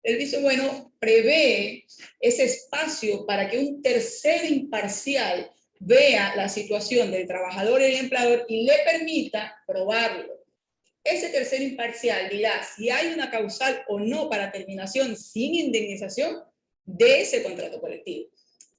El visto bueno prevé ese espacio para que un tercero imparcial vea la situación del trabajador y el empleador y le permita probarlo. Ese tercero imparcial dirá si hay una causal o no para terminación sin indemnización de ese contrato colectivo.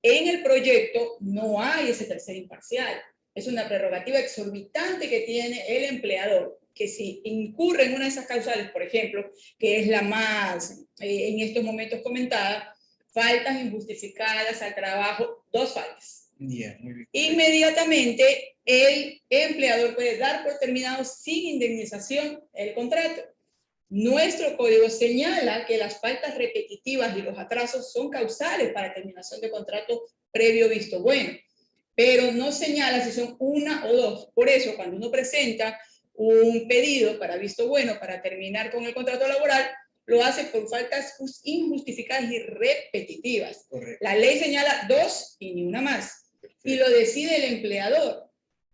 En el proyecto no hay ese tercero imparcial. Es una prerrogativa exorbitante que tiene el empleador, que si incurre en una de esas causales, por ejemplo, que es la más en estos momentos comentada, faltas injustificadas al trabajo, 2 faltas. Yeah, muy bien. Inmediatamente el empleador puede dar por terminado sin indemnización el contrato. Nuestro código señala que las faltas repetitivas y los atrasos son causales para terminación de contrato previo visto bueno, pero no señala si son 1 o 2. Por eso, cuando uno presenta un pedido para visto bueno para terminar con el contrato laboral, lo hace por faltas injustificadas y repetitivas. Correcto. La ley señala 2 y ni una más. Y lo decide el empleador,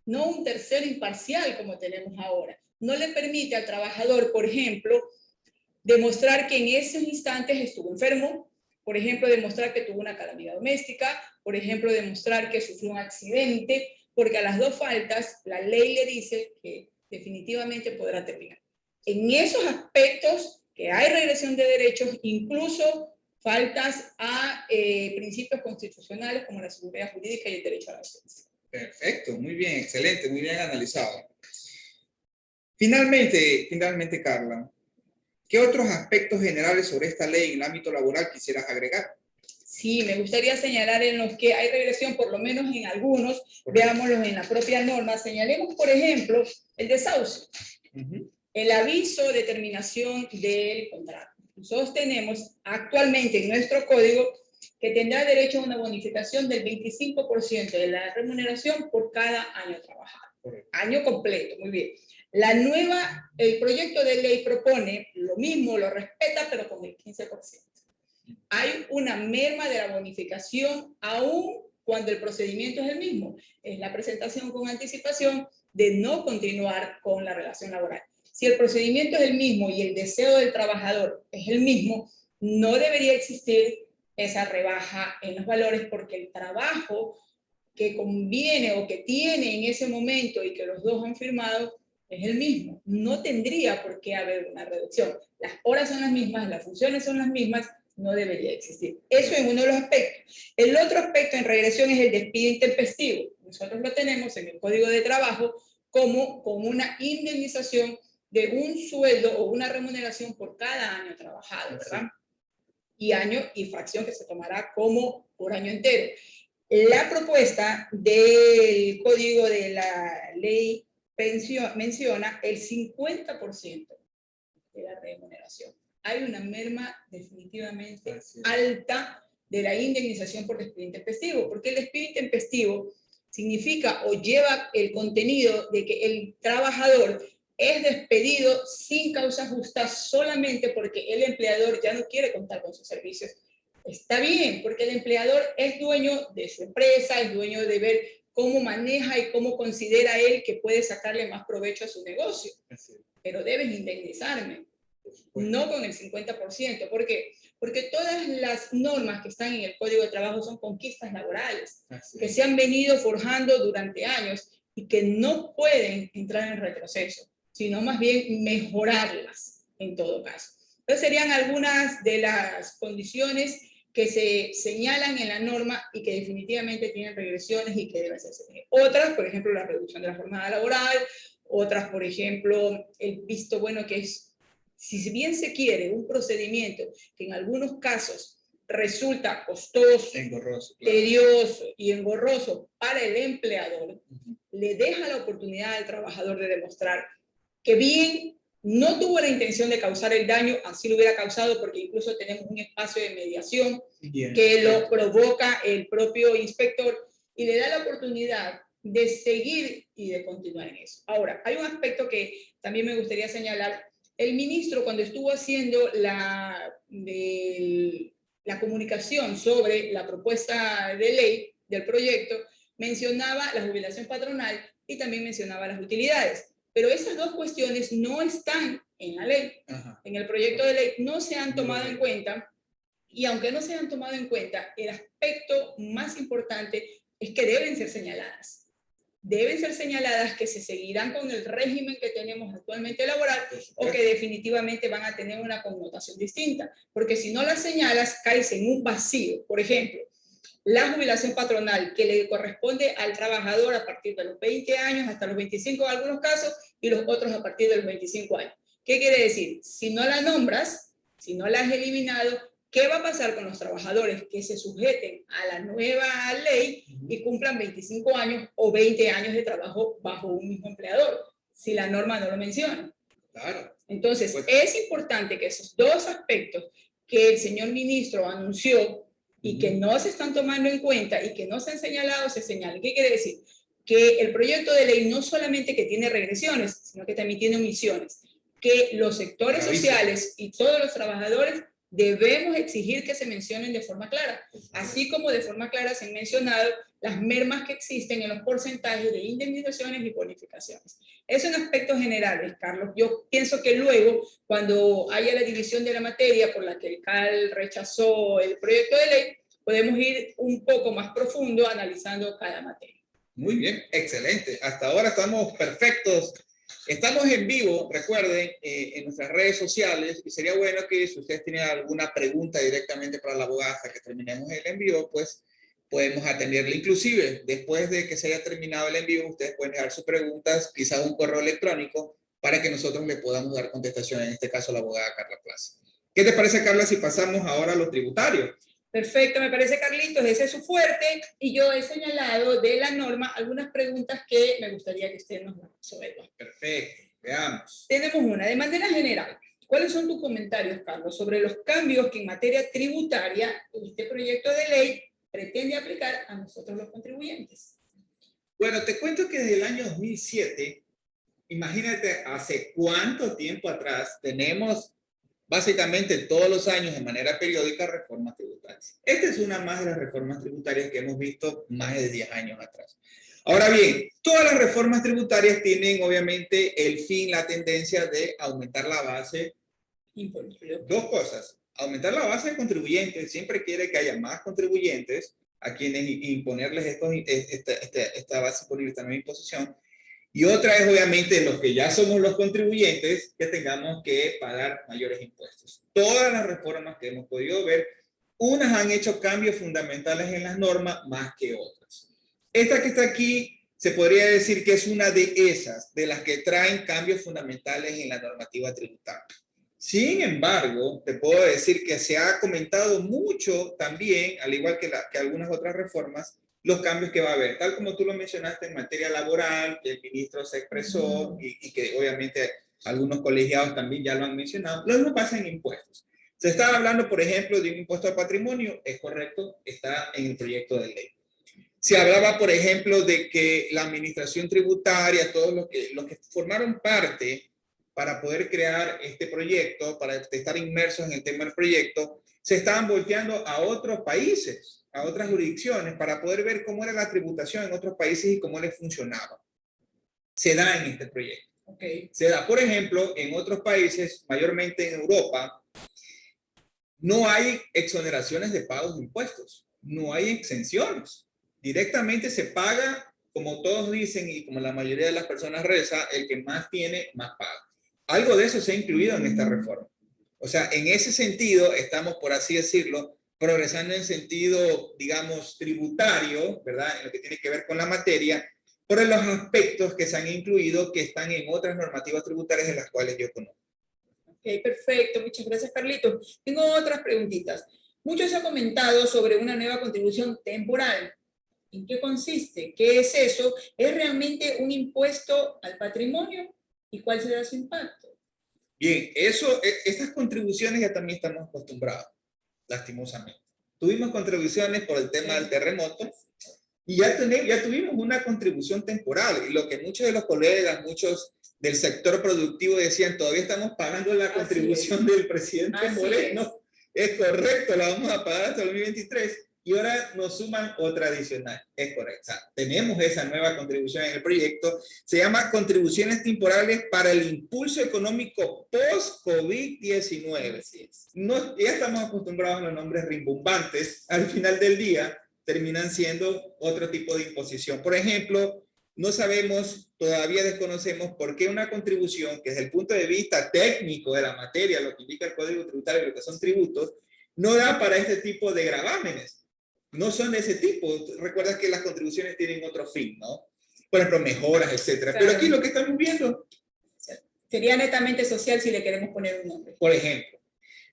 no un tercero imparcial como tenemos ahora. No le permite al trabajador, por ejemplo, demostrar que en esos instantes estuvo enfermo, por ejemplo, demostrar que tuvo una calamidad doméstica, por ejemplo, demostrar que sufrió un accidente, porque a las 2 faltas la ley le dice que definitivamente podrá terminar. En esos aspectos que hay regresión de derechos, incluso faltas a principios constitucionales como la seguridad jurídica y el derecho a la defensa. Perfecto, muy bien, excelente, muy bien analizado. Finalmente, Carla, ¿qué otros aspectos generales sobre esta ley en el ámbito laboral quisieras agregar? Sí, me gustaría señalar en los que hay regresión, por lo menos en algunos, veámoslos en la propia norma. Señalemos, por ejemplo, el desahucio, el aviso de terminación del contrato. Nosotros tenemos actualmente en nuestro código que tendrá derecho a una bonificación del 25% de la remuneración por cada año trabajado. Año completo, muy bien. El proyecto de ley propone lo mismo, lo respeta, pero con el 15%. Hay una merma de la bonificación aún cuando el procedimiento es el mismo. Es la presentación con anticipación de no continuar con la relación laboral. Si el procedimiento es el mismo y el deseo del trabajador es el mismo, no debería existir esa rebaja en los valores porque el trabajo que conviene o que tiene en ese momento y que los dos han firmado es el mismo. No tendría por qué haber una reducción. Las horas son las mismas, las funciones son las mismas, no debería existir. Eso es uno de los aspectos. El otro aspecto en regresión es el despido intempestivo. Nosotros lo tenemos en el Código de Trabajo como con una indemnización de un sueldo o una remuneración por cada año trabajado, ¿verdad? Y fracción que se tomará como por año entero. La propuesta del Código de la Ley menciona el 50% de la remuneración. Hay una merma definitivamente alta de la indemnización por despido intempestivo, porque el despido intempestivo significa o lleva el contenido de que el trabajador es despedido sin causa justa solamente porque el empleador ya no quiere contar con sus servicios. Está bien, porque el empleador es dueño de su empresa, es dueño de ver cómo maneja y cómo considera él que puede sacarle más provecho a su negocio. Pero debes indemnizarme, no con el 50%. ¿Por qué? Porque todas las normas que están en el Código de Trabajo son conquistas laborales, que se han venido forjando durante años y que no pueden entrar en retroceso, sino más bien mejorarlas en todo caso. Entonces serían algunas de las condiciones que se señalan en la norma y que definitivamente tienen regresiones y que deben ser. Otras, por ejemplo, la reducción de la jornada laboral, otras, por ejemplo, el visto bueno, que es, si bien se quiere, un procedimiento que en algunos casos resulta costoso, engorroso, claro, tedioso y engorroso para el empleador, le deja la oportunidad al trabajador de demostrar que bien no tuvo la intención de causar el daño, así lo hubiera causado, porque incluso tenemos un espacio de mediación que lo provoca el propio inspector y le da la oportunidad de seguir y de continuar en eso. Ahora, hay un aspecto que también me gustaría señalar. El ministro, cuando estuvo haciendo la comunicación sobre la propuesta de ley del proyecto, mencionaba la jubilación patronal y también mencionaba las utilidades. Pero esas dos cuestiones no están en la ley. Ajá. En el proyecto de ley no se han tomado en cuenta, y aunque no se han tomado en cuenta, el aspecto más importante es que deben ser señaladas. Deben ser señaladas que se seguirán con el régimen que tenemos actualmente laboral o que definitivamente van a tener una connotación distinta. Porque si no las señalas, caes en un vacío. Por ejemplo, la jubilación patronal que le corresponde al trabajador a partir de los 20 años hasta los 25 en algunos casos y los otros a partir de los 25 años. ¿Qué quiere decir? Si no la nombras, si no la has eliminado, ¿qué va a pasar con los trabajadores que se sujeten a la nueva ley y cumplan 25 años o 20 años de trabajo bajo un mismo empleador? Si la norma no lo menciona. Claro. Entonces, Pues, es importante que esos dos aspectos que el señor ministro anunció y que no se están tomando en cuenta y que no se han señalado, se señalen. ¿Qué quiere decir? Que el proyecto de ley no solamente que tiene regresiones, sino que también tiene omisiones. Que los sectores sociales y todos los trabajadores debemos exigir que se mencionen de forma clara, así como de forma clara se han mencionado las mermas que existen en los porcentajes de indemnizaciones y bonificaciones. Eso en aspectos generales, Carlos. Yo pienso que luego, cuando haya la división de la materia por la que el CAL rechazó el proyecto de ley, podemos ir un poco más profundo analizando cada materia. Muy bien, excelente. Hasta ahora estamos perfectos. Estamos en vivo, recuerden, en nuestras redes sociales, y sería bueno que si ustedes tienen alguna pregunta directamente para la abogada hasta que terminemos el en vivo, pues podemos atenderla. Inclusive, después de que se haya terminado el en vivo, ustedes pueden dejar sus preguntas, quizás un correo electrónico, para que nosotros le podamos dar contestación, en este caso a la abogada Carla Plaza. ¿Qué te parece, Carla, si pasamos ahora a los tributarios? Perfecto, me parece, Carlitos, ese es su fuerte, y yo he señalado de la norma algunas preguntas que me gustaría que usted nos resuelva. Perfecto, veamos. Tenemos una, de manera general, ¿cuáles son tus comentarios, Carlos, sobre los cambios que en materia tributaria este proyecto de ley pretende aplicar a nosotros los contribuyentes? Bueno, te cuento que desde el año 2007, imagínate hace cuánto tiempo atrás, tenemos básicamente todos los años de manera periódica reformas tributarias. Esta es una más de las reformas tributarias que hemos visto más de 10 años atrás. Ahora bien, todas las reformas tributarias tienen obviamente el fin, la tendencia de aumentar la base. Dos cosas, aumentar la base de contribuyentes, siempre quiere que haya más contribuyentes a quienes imponerles esta base por esta nueva imposición. Y otra es, obviamente, los que ya somos los contribuyentes, que tengamos que pagar mayores impuestos. Todas las reformas que hemos podido ver, unas han hecho cambios fundamentales en las normas más que otras. Esta que está aquí, se podría decir que es una de esas, de las que traen cambios fundamentales en la normativa tributaria. Sin embargo, te puedo decir que se ha comentado mucho también, al igual que algunas otras reformas, los cambios que va a haber, tal como tú lo mencionaste en materia laboral, que el ministro se expresó y que obviamente algunos colegiados también ya lo han mencionado. Lo mismo pasa en impuestos. Se está hablando, por ejemplo, de un impuesto al patrimonio, es correcto, está en el proyecto de ley. Se hablaba, por ejemplo, de que la administración tributaria, todos los que formaron parte para poder crear este proyecto, para estar inmersos en el tema del proyecto, se estaban volteando a otros países, a otras jurisdicciones, para poder ver cómo era la tributación en otros países y cómo les funcionaba. Se da en este proyecto. Okay. Se da, por ejemplo, en otros países, mayormente en Europa, no hay exoneraciones de pagos de impuestos, no hay exenciones. Directamente se paga, como todos dicen y como la mayoría de las personas reza, el que más tiene, más paga. Algo de eso se ha incluido en esta reforma. O sea, en ese sentido, estamos, por así decirlo, progresando en sentido, digamos, tributario, ¿verdad? En lo que tiene que ver con la materia, por los aspectos que se han incluido que están en otras normativas tributarias de las cuales yo conozco. Ok, perfecto. Muchas gracias, Carlitos. Tengo otras preguntitas. Mucho se ha comentado sobre una nueva contribución temporal. ¿En qué consiste? ¿Qué es eso? ¿Es realmente un impuesto al patrimonio? ¿Y cuál será su impacto? Bien, estas contribuciones ya también estamos acostumbrados, lastimosamente. Tuvimos contribuciones por el tema del terremoto y ya tuvimos una contribución temporal. Y lo que muchos de los colegas, muchos del sector productivo decían, todavía estamos pagando la contribución del presidente Moreno. Es correcto, la vamos a pagar hasta el 2023. y ahora nos suman otra adicional. Es correcto. O sea, tenemos esa nueva contribución en el proyecto. Se llama contribuciones temporales para el impulso económico post-COVID-19. No, ya estamos acostumbrados a los nombres rimbombantes. Al final del día terminan siendo otro tipo de imposición. Por ejemplo, no sabemos, todavía desconocemos por qué una contribución que desde el punto de vista técnico de la materia, lo que indica el Código Tributario, lo que son tributos, no da para este tipo de gravámenes. No son de ese tipo. Recuerda que las contribuciones tienen otro fin, ¿no? Por ejemplo, mejoras, etcétera. Claro. Pero aquí lo que estamos viendo... Sería netamente social si le queremos poner un nombre. Por ejemplo.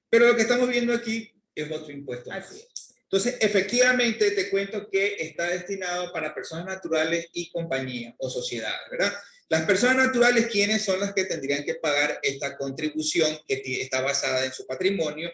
Pero lo que estamos viendo aquí es otro impuesto. Así es. Entonces, efectivamente, te cuento que está destinado para personas naturales y compañías o sociedades, ¿verdad? Las personas naturales, ¿quiénes son las que tendrían que pagar esta contribución que está basada en su patrimonio?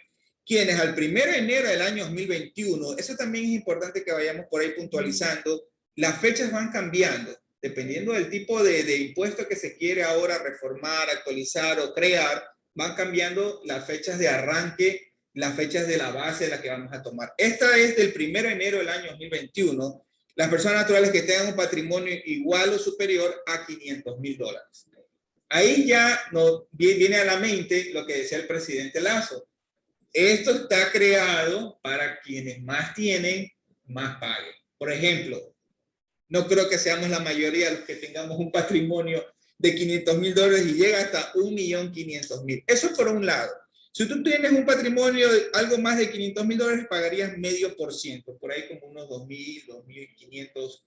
Quienes al 1 de enero del año 2021, eso también es importante que vayamos por ahí puntualizando, las fechas van cambiando, dependiendo del tipo de impuesto que se quiere ahora reformar, actualizar o crear, van cambiando las fechas de arranque, las fechas de la base de la que vamos a tomar. Esta es del 1 de enero del año 2021. Las personas naturales que tengan un patrimonio igual o superior a $500,000. Ahí ya nos viene a la mente lo que decía el presidente Lazo. Esto está creado para quienes más tienen, más paguen. Por ejemplo, no creo que seamos la mayoría de los que tengamos un patrimonio de $500,000 y llega hasta 1.500.000. Eso por un lado. Si tú tienes un patrimonio de algo más de $500,000, pagarías 0,5%, por ahí como unos $2.500.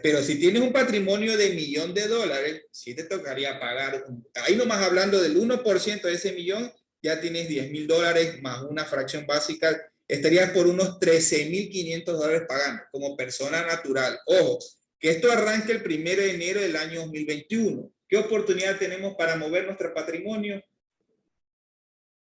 Pero si tienes un patrimonio de $1.000.000, sí te tocaría pagar, ahí nomás hablando del 1% de ese millón, ya tienes $10,000 más una fracción básica, estarías por unos $13.500 pagando como persona natural. Ojo, que esto arranque el 1 de enero del año 2021. ¿Qué oportunidad tenemos para mover nuestro patrimonio?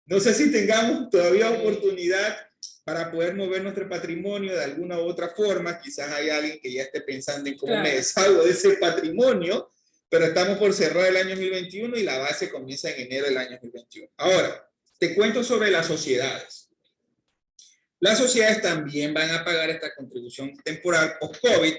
No sé si tengamos todavía oportunidad para poder mover nuestro patrimonio de alguna u otra forma. Quizás hay alguien que ya esté pensando en cómo me deshago de ese patrimonio, pero estamos por cerrar el año 2021 y la base comienza en enero del año 2021. Ahora, te cuento sobre las sociedades. Las sociedades también van a pagar esta contribución temporal post-COVID,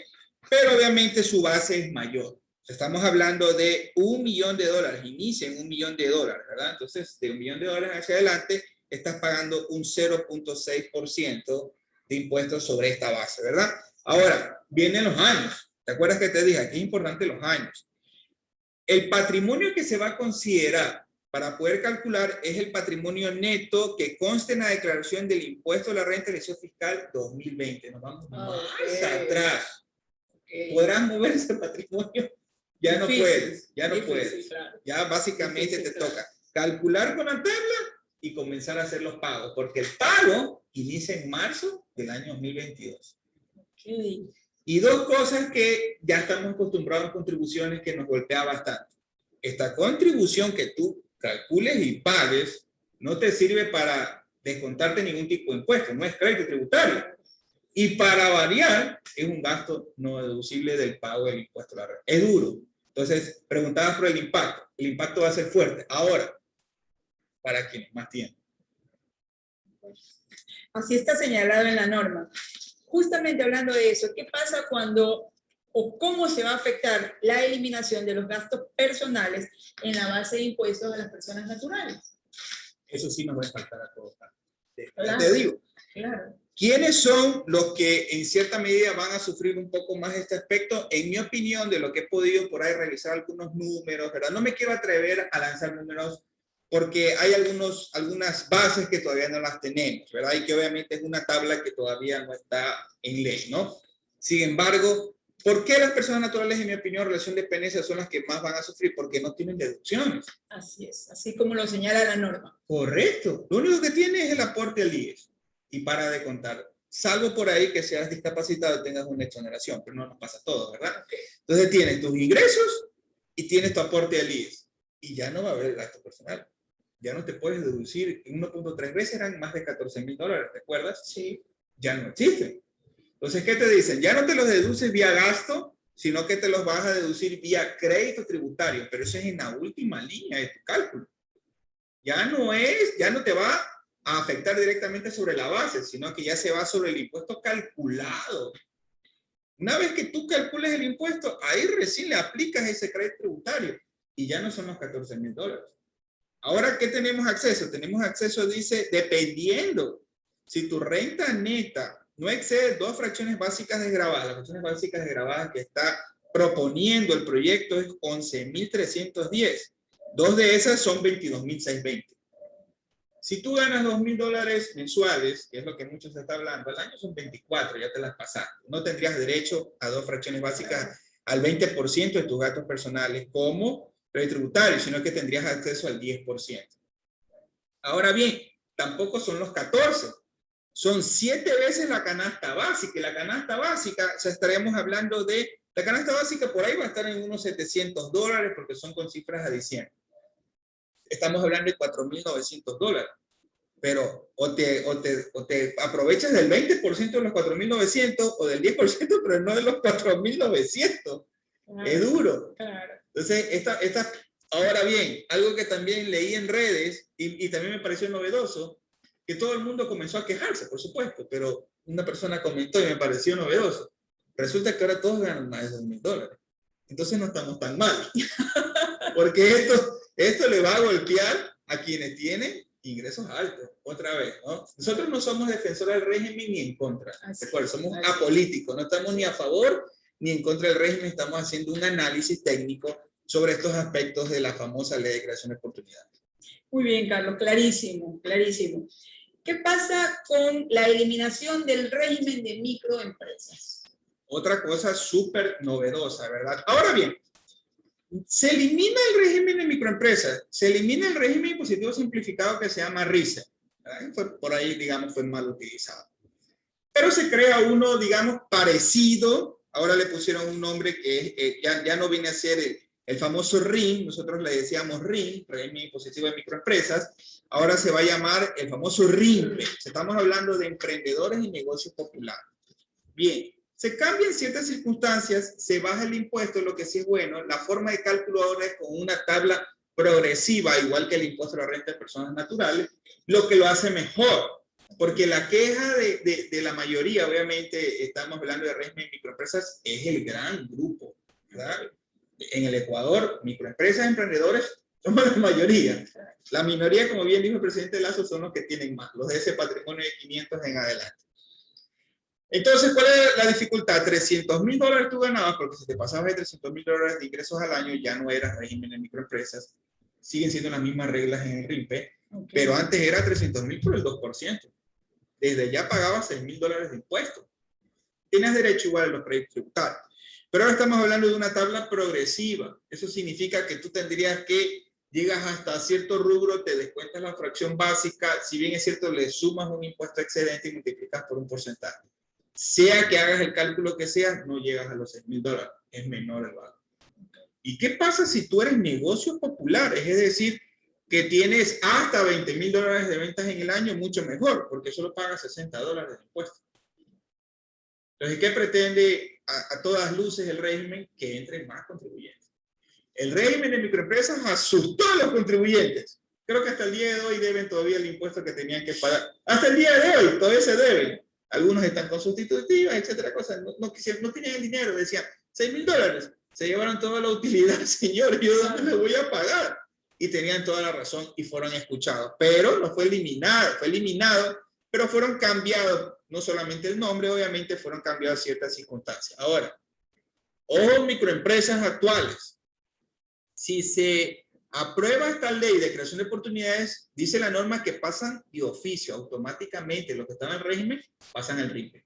pero obviamente su base es mayor. Estamos hablando de $1 millón, inicia en $1 millón, ¿verdad? Entonces, de $1 millón hacia adelante, estás pagando un 0.6% de impuestos sobre esta base, ¿verdad? Ahora, vienen los años. ¿Te acuerdas que te dije? Aquí es importante los años. El patrimonio que se va a considerar para poder calcular es el patrimonio neto que conste en la declaración del impuesto a la renta y ejercicio fiscal 2020. Nos vamos más atrás. ¿Podrás mover ese patrimonio? Ya no puedes, ya no puedes. Claro. Ya básicamente te toca calcular con la tabla y comenzar a hacer los pagos, porque el pago inicia en marzo del año 2022. Okay. Y dos cosas que ya estamos acostumbrados a contribuciones que nos golpea bastante. Esta contribución que tú calcules y pagues no te sirve para descontarte ningún tipo de impuesto, no es crédito tributario. Y para variar, es un gasto no deducible del pago del impuesto a la renta. Es duro. Entonces, preguntabas por el impacto. El impacto va a ser fuerte. Ahora, para quienes más tienen. Así está señalado en la norma. Justamente hablando de eso, ¿qué pasa cuando o cómo se va a afectar la eliminación de los gastos personales en la base de impuestos a las personas naturales? Eso sí nos va a faltar a todos. Claro, te digo. Claro. ¿Quiénes son los que en cierta medida van a sufrir un poco más este aspecto? En mi opinión, de lo que he podido por ahí revisar algunos números, ¿verdad? No me quiero atrever a lanzar números porque hay algunas bases que todavía no las tenemos, ¿verdad? Y que obviamente es una tabla que todavía no está en ley, ¿no? Sin embargo, ¿por qué las personas naturales, en mi opinión, en relación de dependencia son las que más van a sufrir? Porque no tienen deducciones. Así es, así como lo señala la norma. Correcto. Lo único que tiene es el aporte al IES. Y para de contar, salvo por ahí que seas discapacitado y tengas una exoneración, pero no nos pasa todo, ¿verdad? Okay. Entonces tienes tus ingresos y tienes tu aporte al IES. Y ya no va a haber gasto personal. Ya no te puedes deducir, 1.3 veces eran más de $14,000, ¿te acuerdas? Sí. Ya no existen. Entonces, ¿qué te dicen? Ya no te los deduces vía gasto, sino que te los vas a deducir vía crédito tributario, pero eso es en la última línea de tu cálculo. Ya no te va a afectar directamente sobre la base, sino que ya se va sobre el impuesto calculado. Una vez que tú calcules el impuesto, ahí recién le aplicas ese crédito tributario y ya no son los $14,000. Ahora, ¿qué tenemos acceso? Tenemos acceso, dice, dependiendo. Si tu renta neta no excede 2 fracciones básicas desgravadas, las fracciones básicas desgravadas que está proponiendo el proyecto es 11,310. 2 de esas son 22,620. Si tú ganas $2,000 mensuales, que es lo que mucho se está hablando, al año son 24, ya te las pasaste. No tendrías derecho a 2 fracciones básicas al 20% de tus gastos personales como tributario, sino que tendrías acceso al 10%. Ahora bien, tampoco son los 14, son 7 veces la canasta básica, y la canasta básica, o sea, estaríamos hablando de, la canasta básica por ahí va a estar en unos $700, porque son con cifras a diciembre. Estamos hablando de $4,900, pero o te aprovechas del 20% de los 4,900 o del 10%, pero no de los 4,900. Claro, es duro. Claro. Entonces, ahora bien, algo que también leí en redes y también me pareció novedoso, que todo el mundo comenzó a quejarse, por supuesto, pero una persona comentó y me pareció novedoso. Resulta que ahora todos ganan más de $2,000. Entonces no estamos tan mal. Porque esto le va a golpear a quienes tienen ingresos altos, otra vez, ¿no? Nosotros no somos defensores del régimen ni en contra. Somos apolíticos, no estamos ni a favor ni en contra del régimen, estamos haciendo un análisis técnico sobre estos aspectos de la famosa ley de creación de oportunidades. Muy bien, Carlos, clarísimo, clarísimo. ¿Qué pasa con la eliminación del régimen de microempresas? Otra cosa súper novedosa, ¿verdad? Ahora bien, se elimina el régimen de microempresas, se elimina el régimen impositivo simplificado que se llama RISE. Por ahí, digamos, fue mal utilizado. Pero se crea uno, digamos, parecido. Ahora le pusieron un nombre que ya no viene a ser el famoso RIM, nosotros le decíamos RIM, régimen impositivo de microempresas. Ahora se va a llamar el famoso RIMPE. Estamos hablando de emprendedores y negocios populares. Bien. Se cambian ciertas circunstancias, se baja el impuesto, lo que sí es bueno. La forma de cálculo ahora es con una tabla progresiva, igual que el impuesto a la renta de personas naturales, lo que lo hace mejor. Porque la queja de la mayoría, obviamente, estamos hablando de régimen de microempresas, es el gran grupo, ¿verdad? En el Ecuador, microempresas, emprendedores, somos la mayoría. La minoría, como bien dijo el presidente Lazo, son los que tienen más, los de ese patrimonio de 500 en adelante. Entonces, ¿cuál es la dificultad? $300,000 tú ganabas, porque si te pasabas de $300,000 de ingresos al año, ya no eras régimen de microempresas. Siguen siendo las mismas reglas en el RIMPE, pero antes era $300,000 por el 2%. Desde ya pagabas $6,000 de impuestos. Tienes derecho igual a los créditos tributarios. Pero ahora estamos hablando de una tabla progresiva. Eso significa que tú tendrías que, llegas hasta cierto rubro, te descuentas la fracción básica, si bien es cierto, le sumas un impuesto excedente y multiplicas por un porcentaje. Sea que hagas el cálculo que sea, no llegas a los $6,000, es menor el valor. ¿Y qué pasa si tú eres negocios populares? Es decir, que tienes hasta $20,000 de ventas en el año, mucho mejor, porque solo pagas $60 de impuestos. Entonces, ¿qué pretende a todas luces el régimen? Que entren más contribuyentes. El régimen de microempresas asustó a los contribuyentes. Creo que hasta el día de hoy deben todavía el impuesto que tenían que pagar. Hasta el día de hoy todavía se deben. Algunos están con sustitutivas, etcétera, cosas. No tenían el dinero, decían, $6,000. Se llevaron toda la utilidad, señor, ¿yo dónde le voy a pagar? Y tenían toda la razón y fueron escuchados. Pero no fue eliminado, pero fueron cambiados, no solamente el nombre, obviamente fueron cambiadas ciertas circunstancias. Ahora, ojo, microempresas actuales. Si se aprueba esta ley de creación de oportunidades, dice la norma que pasan de oficio, automáticamente, los que están en el régimen, pasan al RIMPE.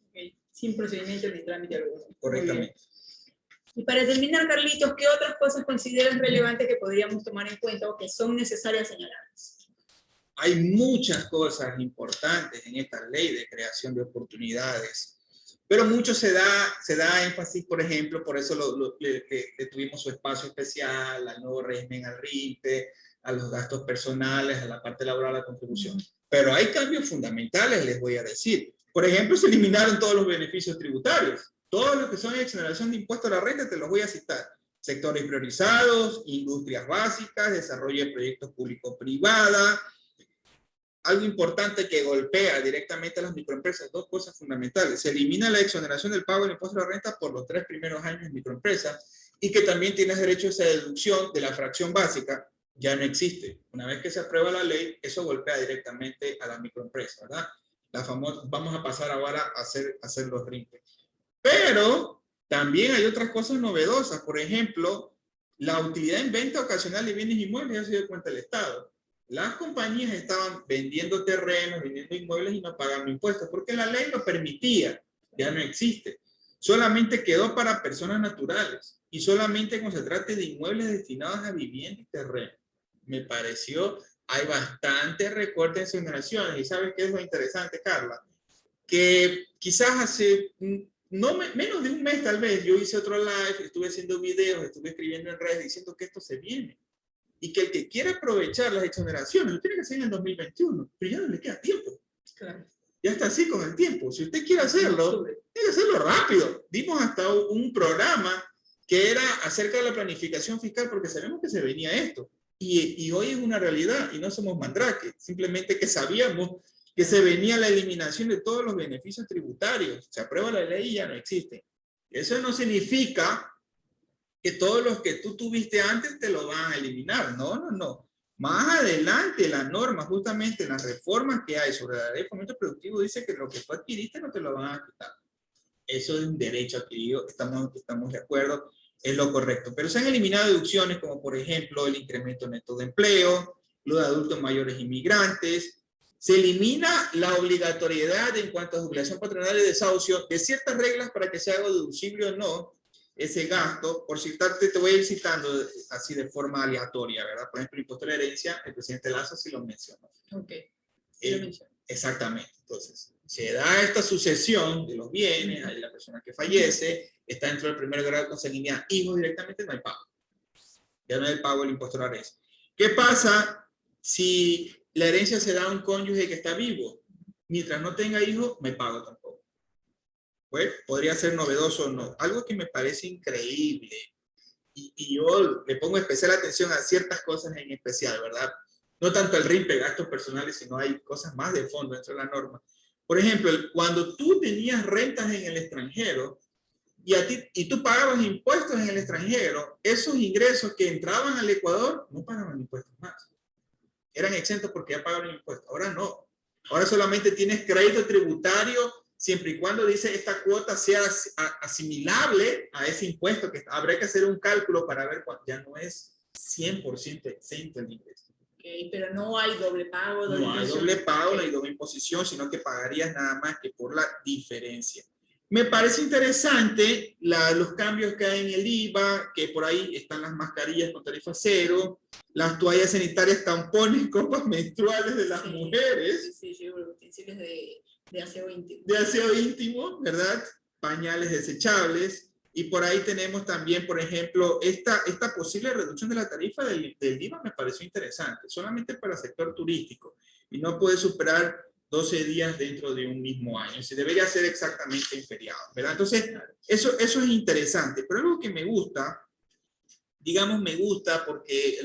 Okay. Sin procedimiento ni trámite alguno. Correctamente. Y para terminar, Carlitos, ¿qué otras cosas consideran relevantes que podríamos tomar en cuenta o que son necesarias señalarlas? Hay muchas cosas importantes en esta ley de creación de oportunidades. Pero mucho se da énfasis, por ejemplo, por eso le tuvimos su espacio especial, al nuevo régimen, al RIMPE, a los gastos personales, a la parte laboral, a la contribución. Pero hay cambios fundamentales, les voy a decir. Por ejemplo, se eliminaron todos los beneficios tributarios. Todos los que son exoneración de impuestos a la renta, te los voy a citar. Sectores priorizados, industrias básicas, desarrollo de proyectos público-privada, algo importante que golpea directamente a las microempresas, dos cosas fundamentales. Se elimina la exoneración del pago del impuesto a la renta por los 3 primeros años de microempresa y que también tienes derecho a esa deducción de la fracción básica, ya no existe. Una vez que se aprueba la ley, eso golpea directamente a las microempresas, ¿verdad? Vamos a pasar ahora a hacer los RIMPE. Pero también hay otras cosas novedosas. Por ejemplo, la utilidad en venta ocasional de bienes inmuebles ya se dio cuenta el Estado. Las compañías estaban vendiendo terrenos, vendiendo inmuebles y no pagando impuestos, porque la ley lo permitía, ya no existe. Solamente quedó para personas naturales y solamente cuando se trate de inmuebles destinados a vivienda y terreno. Me pareció, hay bastante recorte en exoneraciones. ¿Y sabes qué es lo interesante, Carla? Que quizás hace menos de un mes tal vez, yo hice otro live, estuve haciendo videos, estuve escribiendo en redes diciendo que esto se viene. Y que el que quiera aprovechar las exoneraciones lo tiene que hacer en el 2021, pero ya no le queda tiempo. Claro. Ya está así con el tiempo. Si usted quiere hacerlo, tiene que hacerlo rápido. Dimos hasta un programa que era acerca de la planificación fiscal porque sabemos que se venía esto. Y hoy es una realidad y no somos mandrake. Simplemente que sabíamos que se venía la eliminación de todos los beneficios tributarios. Se aprueba la ley y ya no existen. Eso no significa que todos los que tú tuviste antes te lo van a eliminar. No, no, no. Más adelante la norma, justamente las reformas que hay sobre la ley de fomento productivo, dice que lo que tú adquiriste no te lo van a quitar. Eso es un derecho adquirido, estamos de acuerdo, es lo correcto. Pero se han eliminado deducciones como por ejemplo el incremento neto de empleo, los de adultos mayores inmigrantes. Se elimina la obligatoriedad en cuanto a jubilación patronal y desahucio de ciertas reglas para que sea deducible o no ese gasto. Por citarte, te voy a ir citando así de forma aleatoria, ¿verdad? Por ejemplo, el impuesto a la herencia, el presidente Lazo sí lo mencionó. Ok, sí lo mencionó. Exactamente. Entonces, se da esta sucesión de los bienes, hay la persona que fallece, está dentro del primer grado de consanguinidad, hijos directamente, no hay pago. Ya no hay pago del impuesto a la herencia. ¿Qué pasa si la herencia se da a un cónyuge que está vivo? Mientras no tenga hijos, no hay pago tampoco. Pues, podría ser novedoso o no. Algo que me parece increíble, y yo le pongo especial atención a ciertas cosas en especial, ¿verdad? No tanto el RIMPE, gastos personales, sino hay cosas más de fondo dentro de la norma. Por ejemplo, cuando tú tenías rentas en el extranjero y tú pagabas impuestos en el extranjero, esos ingresos que entraban al Ecuador no pagaban impuestos más. Eran exentos porque ya pagaban impuestos. Ahora no. Ahora solamente tienes crédito tributario siempre y cuando dice esta cuota sea asimilable a ese impuesto, que habrá que hacer un cálculo para ver cuánto, ya no es 100% exento el ingreso. Okay, pero no hay doble pago. No hay doble pago, no hay doble imposición, sino que pagarías nada más que por la diferencia. Me parece interesante los cambios que hay en el IVA, que por ahí están las mascarillas con tarifa cero, las toallas sanitarias, tampones, copas menstruales de las mujeres. Sí, utensilios de aseo íntimo. De aseo íntimo, ¿verdad? Pañales desechables. Y por ahí tenemos también, por ejemplo, esta posible reducción de la tarifa del IVA me pareció interesante, solamente para el sector turístico. Y no puede superar 12 días dentro de un mismo año. Se debería ser exactamente inferiado, ¿verdad? Entonces, eso es interesante. Pero algo que me gusta, digamos, me gusta porque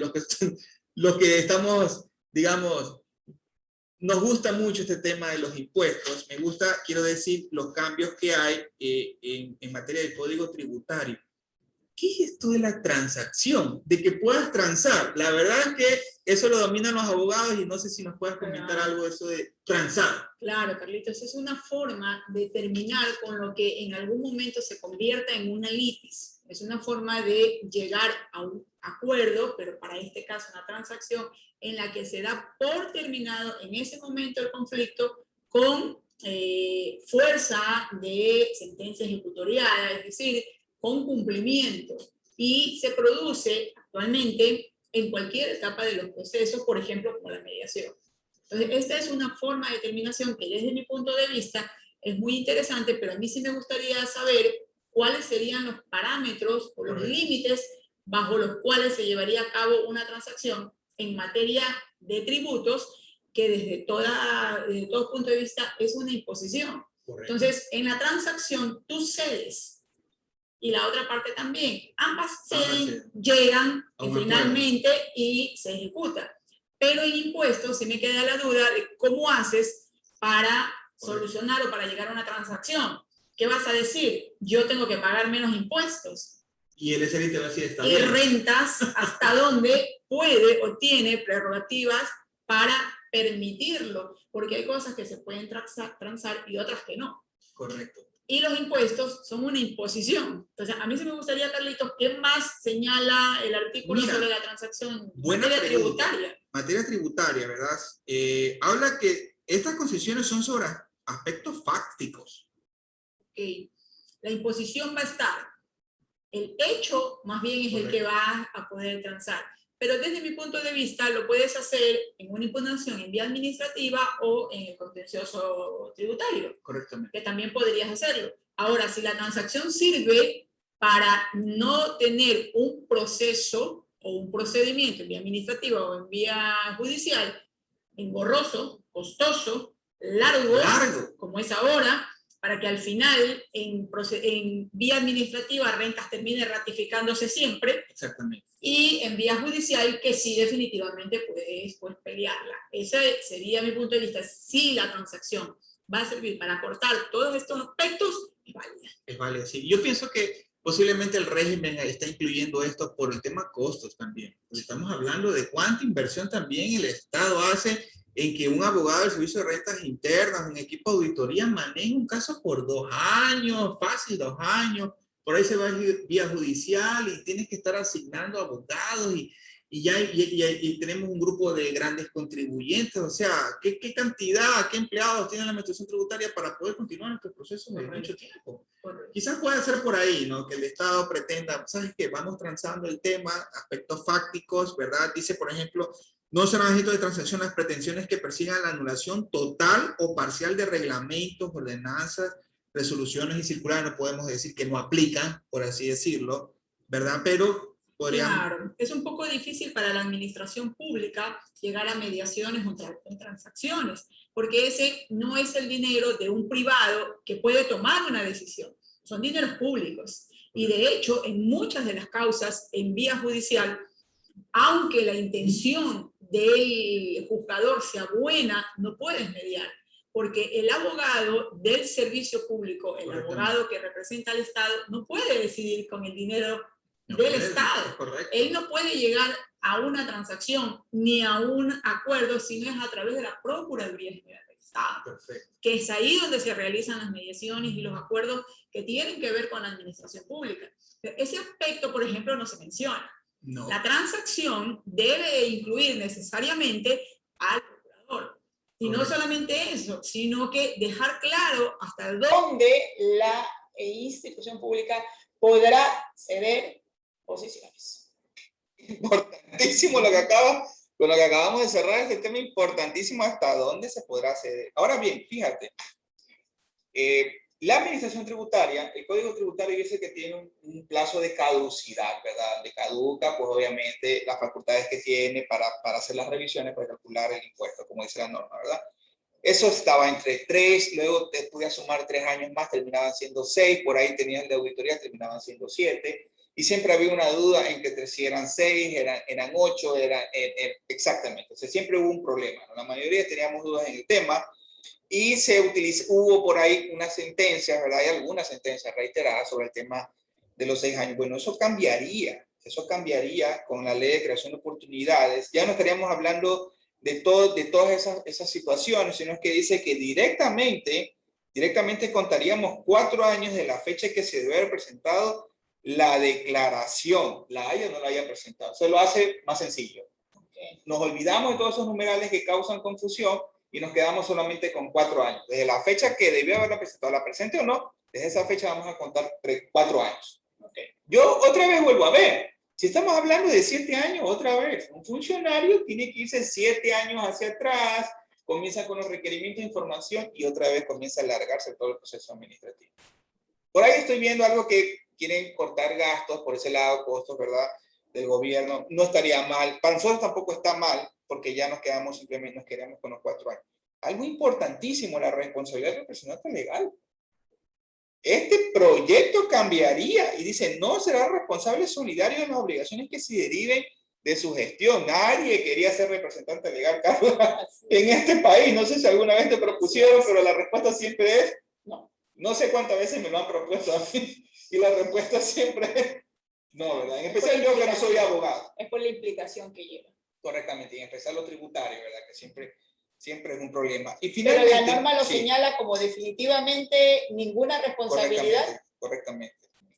los que estamos, digamos, nos gusta mucho este tema de los impuestos. Me gusta, quiero decir, los cambios que hay en materia de código tributario. ¿Qué es esto de la transacción? De que puedas transar. La verdad es que eso lo dominan los abogados y no sé si nos puedes comentar algo de eso de transar. Claro, Carlitos, es una forma de terminar con lo que en algún momento se convierta en una litis. Es una forma de llegar a un acuerdo, pero para este caso una transacción en la que se da por terminado en ese momento el conflicto con fuerza de sentencia ejecutoriada, es decir, con cumplimiento, y se produce actualmente en cualquier etapa de los procesos, por ejemplo, como la mediación. Entonces, esta es una forma de determinación que desde mi punto de vista es muy interesante, pero a mí sí me gustaría saber cuáles serían los parámetros o los límites bajo los cuales se llevaría a cabo una transacción en materia de tributos, que desde todo punto de vista es una imposición. Correcto. Entonces, en la transacción tú cedes y la otra parte también. Ambas ceden, llegan finalmente y se ejecuta. Pero en impuestos sí me queda la duda de cómo haces para solucionar o para llegar a una transacción. ¿Qué vas a decir? Yo tengo que pagar menos impuestos. Y el SRI te va a decir, está y bien. Rentas hasta donde puede o tiene prerrogativas para permitirlo, porque hay cosas que se pueden transar y otras que no. Correcto. Y los impuestos son una imposición. Entonces, a mí sí me gustaría, Carlitos, ¿qué más señala el artículo sobre la transacción materia tributaria? Materia tributaria, ¿verdad? Habla que estas concesiones son sobre aspectos fácticos. Okay. La imposición va a estar. El hecho, más bien, es el que va a poder transar. Pero desde mi punto de vista, lo puedes hacer en una impugnación en vía administrativa o en el contencioso tributario. Correctamente. Que también podrías hacerlo. Ahora, si la transacción sirve para no tener un proceso o un procedimiento en vía administrativa o en vía judicial engorroso, costoso, largo, como es ahora, para que al final en vía administrativa Rentas termine ratificándose siempre. Exactamente. Y en vía judicial que sí definitivamente puedes pelearla. Ese sería mi punto de vista. Si la transacción va a servir para acortar todos estos aspectos, es válida. Es válida, sí. Yo pienso que posiblemente el régimen está incluyendo esto por el tema costos también. Porque estamos hablando de cuánta inversión también el Estado hace en que un abogado del Servicio de Rentas Internas, un equipo de auditoría, maneje un caso por 2 años, fácil 2 años, por ahí se va vía judicial y tienes que estar asignando abogados y tenemos un grupo de grandes contribuyentes, o sea, ¿qué cantidad, qué empleados tiene la administración tributaria para poder continuar estos procesos de mucho tiempo? Quizás pueda ser por ahí, ¿no? Que el Estado pretenda, ¿sabes qué? Vamos transando el tema, aspectos fácticos, ¿verdad? Dice, por ejemplo, no serán objeto de transacción las pretensiones que persigan la anulación total o parcial de reglamentos, ordenanzas, resoluciones y circulares. No podemos decir que no aplican, por así decirlo, ¿verdad? Pero podríamos... Claro, es un poco difícil para la administración pública llegar a mediaciones o transacciones, porque ese no es el dinero de un privado que puede tomar una decisión. Son dineros públicos. Y de hecho, en muchas de las causas en vía judicial, aunque la intención del juzgador sea buena, no puedes mediar, porque el abogado del servicio público, el abogado que representa al Estado, no puede decidir con el dinero del Estado. Él no puede llegar a una transacción ni a un acuerdo si no es a través de la Procuraduría General del Estado. Perfecto. Que es ahí donde se realizan las mediaciones y los acuerdos que tienen que ver con la administración pública. Ese aspecto, por ejemplo, no se menciona. No. La transacción debe incluir necesariamente al procurador. Y no solamente eso, sino que dejar claro hasta dónde la institución pública podrá ceder posiciones. Importantísimo con lo que acabamos de cerrar, este tema importantísimo, hasta dónde se podrá ceder. Ahora bien, fíjate, la administración tributaria, el Código Tributario dice que tiene un plazo de caducidad, ¿verdad? De caduca, pues obviamente las facultades que tiene para hacer las revisiones, para calcular el impuesto, como dice la norma, ¿verdad? Eso estaba entre 3, luego te podía sumar 3 años más, terminaban siendo 6, por ahí tenían de auditoría, terminaban siendo 7, y siempre había una duda en que si eran 6, eran 8, exactamente, o sea, siempre hubo un problema, ¿no? La mayoría teníamos dudas en el tema, y hubo por ahí unas sentencias, ¿verdad? Hay algunas sentencias reiteradas sobre el tema de los 6 años. Bueno, eso cambiaría con la ley de creación de oportunidades. Ya no estaríamos hablando de todas esas situaciones, sino que dice que directamente contaríamos 4 años de la fecha que se debe haber presentado la declaración, la haya o no la haya presentado. Se lo hace más sencillo. Nos olvidamos de todos esos numerales que causan confusión y nos quedamos solamente con 4 años. Desde la fecha que debió haberla presentado, la presente o no, desde esa fecha vamos a contar 4 años. Yo otra vez vuelvo a ver, si estamos hablando de 7 años, otra vez, un funcionario tiene que irse 7 años hacia atrás, comienza con los requerimientos de información y otra vez comienza a alargarse todo el proceso administrativo. Por ahí estoy viendo algo que quieren cortar gastos, por ese lado, costos, ¿verdad?, del gobierno. No estaría mal. Para nosotros tampoco está mal, porque ya nos quedamos con los 4 años. Algo importantísimo, la responsabilidad del representante legal. Este proyecto cambiaría y dice, no será responsable solidario de las obligaciones que se deriven de su gestión. Nadie quería ser representante legal, Carlos, en este país. No sé si alguna vez te propusieron, pero la respuesta siempre es no. No sé cuántas veces me lo han propuesto a mí y la respuesta siempre es no, ¿verdad? En especial yo que no soy abogado. Es por la implicación que lleva. Correctamente, y en especial lo tributario, ¿verdad? Que siempre es un problema. Y finalmente, pero la norma lo señala como definitivamente ninguna responsabilidad. Correctamente.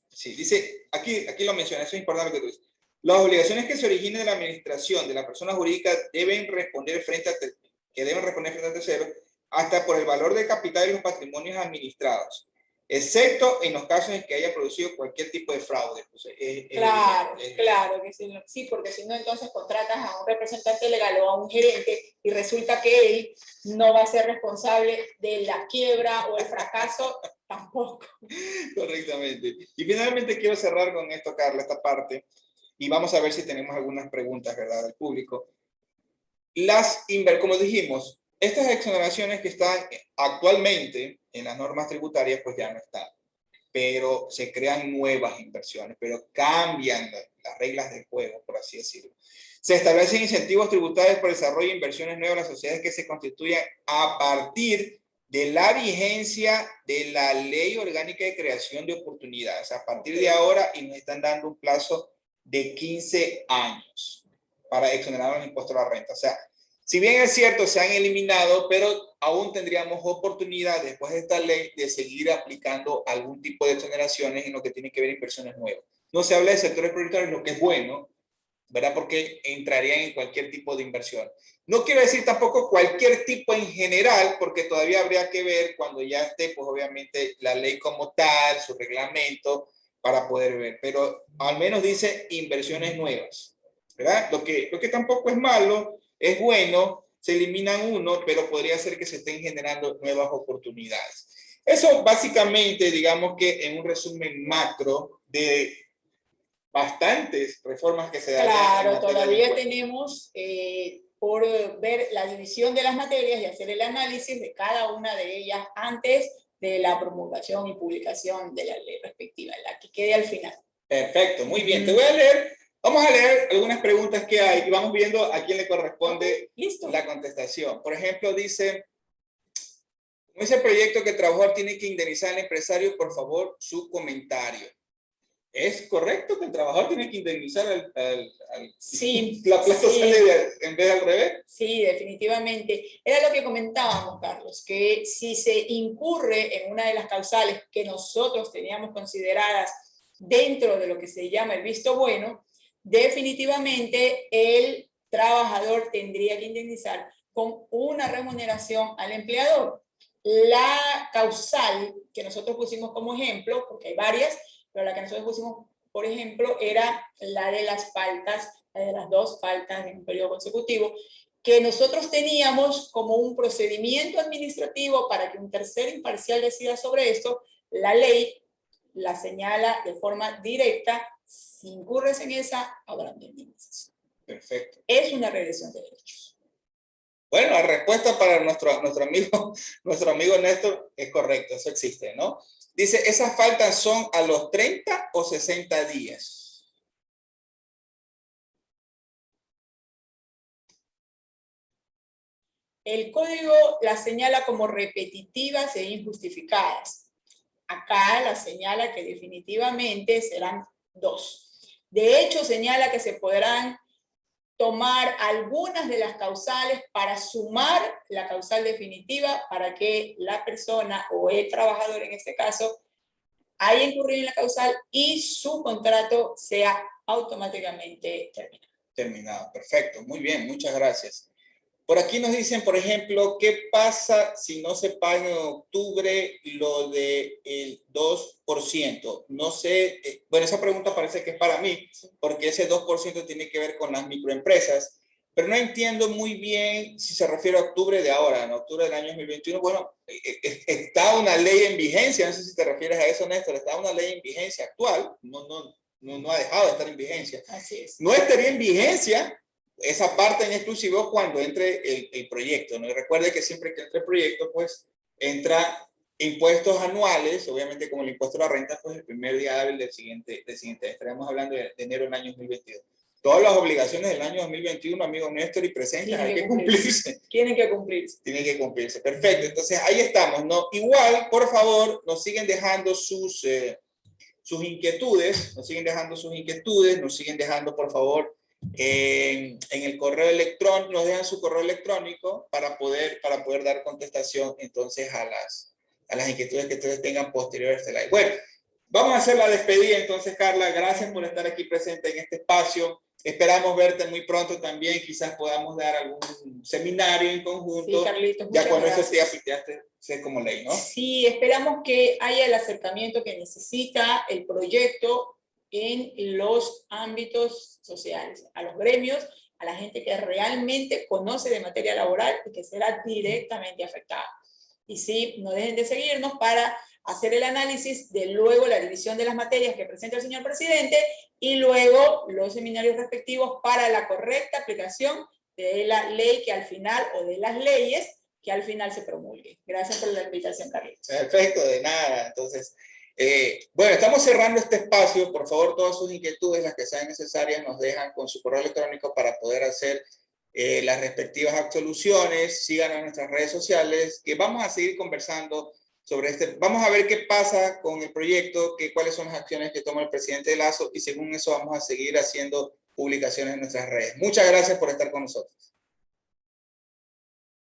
Sí, dice, aquí lo menciona, eso es importante lo que tú dices. Las obligaciones que se originen de la administración de la persona jurídica deben responder frente a terceros hasta por el valor del capital y los patrimonios administrados, excepto en los casos en que haya producido cualquier tipo de fraude. Pues, claro que sí, sí, porque si no, entonces contratas a un representante legal o a un gerente y resulta que él no va a ser responsable de la quiebra o el fracaso tampoco. Correctamente. Y finalmente quiero cerrar con esto, Carla, esta parte, y vamos a ver si tenemos algunas preguntas, ¿verdad?, del público. Como dijimos, estas exoneraciones que están actualmente en las normas tributarias, pues ya no están, pero se crean nuevas inversiones, pero cambian las reglas del juego, por así decirlo. Se establecen incentivos tributarios por el desarrollo de inversiones nuevas en las sociedades que se constituyan a partir de la vigencia de la Ley Orgánica de Creación de Oportunidades, a partir de ahora, y nos están dando un plazo de 15 años para exonerar el impuesto a la renta. O sea, si bien es cierto, se han eliminado, pero aún tendríamos oportunidad después de esta ley de seguir aplicando algún tipo de exoneraciones en lo que tiene que ver inversiones nuevas. No se habla de sectores prioritarios, lo que es bueno, ¿verdad? Porque entrarían en cualquier tipo de inversión. No quiero decir tampoco cualquier tipo en general, porque todavía habría que ver cuando ya esté, pues obviamente, la ley como tal, su reglamento, para poder ver. Pero al menos dice inversiones nuevas, ¿verdad? Lo que tampoco es malo, es bueno, se eliminan uno, pero podría ser que se estén generando nuevas oportunidades. Eso básicamente, digamos que en un resumen macro de bastantes reformas que se dan. Claro, todavía tenemos por ver la división de las materias y hacer el análisis de cada una de ellas antes de la promulgación y publicación de la ley respectiva, la que quede al final. Perfecto, muy bien. Te voy a leer, vamos a leer algunas preguntas que hay y vamos viendo a quién le corresponde la contestación. Por ejemplo, dice, como dice el proyecto que el trabajador tiene que indemnizar al empresario, por favor, su comentario. ¿Es correcto que el trabajador tiene que indemnizar sí, la plata sí. sale en vez de al revés? Sí, definitivamente. Era lo que comentábamos, Carlos, que si se incurre en una de las causales que nosotros teníamos consideradas dentro de lo que se llama el visto bueno, definitivamente el trabajador tendría que indemnizar con una remuneración al empleador. La causal que nosotros pusimos como ejemplo, porque hay varias, pero la que nosotros pusimos, por ejemplo, era la de las faltas, la de las 2 faltas en un periodo consecutivo, que nosotros teníamos como un procedimiento administrativo para que un tercero imparcial decida sobre esto. La ley la señala de forma directa: si incurres en esa, habrá indemnización. Perfecto. Es una regresión de derechos. Bueno, la respuesta para nuestro amigo Néstor es correcta, eso existe, ¿no? Dice, ¿esas faltas son a los 30 o 60 días? El código las señala como repetitivas e injustificadas. Acá la señala que definitivamente serán 2. De hecho, señala que se podrán tomar algunas de las causales para sumar la causal definitiva para que la persona o el trabajador en este caso haya incurrido en la causal y su contrato sea automáticamente terminado. Terminado, perfecto, muy bien, muchas gracias. Por aquí nos dicen, por ejemplo, ¿qué pasa si no se paga en octubre lo del 2%? No sé, bueno, esa pregunta parece que es para mí, porque ese 2% tiene que ver con las microempresas, pero no entiendo muy bien si se refiere a octubre de ahora, en octubre del año 2021. Bueno, está una ley en vigencia, no sé si te refieres a eso, Néstor, está una ley en vigencia actual, no ha dejado de estar en vigencia. Así es. No estaría en vigencia esa parte en exclusivo cuando entre el proyecto, ¿no? Y recuerde que siempre que entre el proyecto, pues, entra impuestos anuales, obviamente como el impuesto a la renta, pues el primer día hábil del siguiente estaríamos hablando de enero del año 2022. Todas las obligaciones del año 2021, amigo Néstor y presentes, hay que cumplirse. Tienen que cumplirse. Tienen que cumplirse. Perfecto. Entonces, ahí estamos, ¿no? Igual, por favor, nos siguen dejando sus inquietudes, nos siguen dejando, por favor, en el correo electrónico, nos dejan su correo electrónico para poder dar contestación, entonces, a las inquietudes que ustedes tengan posteriores a este live. Bueno, vamos a hacer la despedida, entonces, Carla. Gracias por estar aquí presente en este espacio. Esperamos verte muy pronto también. Quizás podamos dar algún seminario en conjunto. Sí, Carlitos, ya cuando eso sea como ley, ¿no? Sí, esperamos que haya el acercamiento que necesita el proyecto en los ámbitos sociales, a los gremios, a la gente que realmente conoce de materia laboral y que será directamente afectada. Y sí, no dejen de seguirnos para hacer el análisis de luego la división de las materias que presenta el señor presidente y luego los seminarios respectivos para la correcta aplicación de la ley que al final, o de las leyes que al final se promulgue. Gracias por la invitación, Carlitos. Perfecto, de nada. Entonces, bueno, estamos cerrando este espacio. Por favor, todas sus inquietudes, las que sean necesarias, nos dejan con su correo electrónico para poder hacer las respectivas absoluciones. Sigan a nuestras redes sociales, que vamos a seguir conversando sobre vamos a ver qué pasa con el proyecto, cuáles son las acciones que toma el presidente Lasso, y según eso vamos a seguir haciendo publicaciones en nuestras redes. Muchas gracias por estar con nosotros.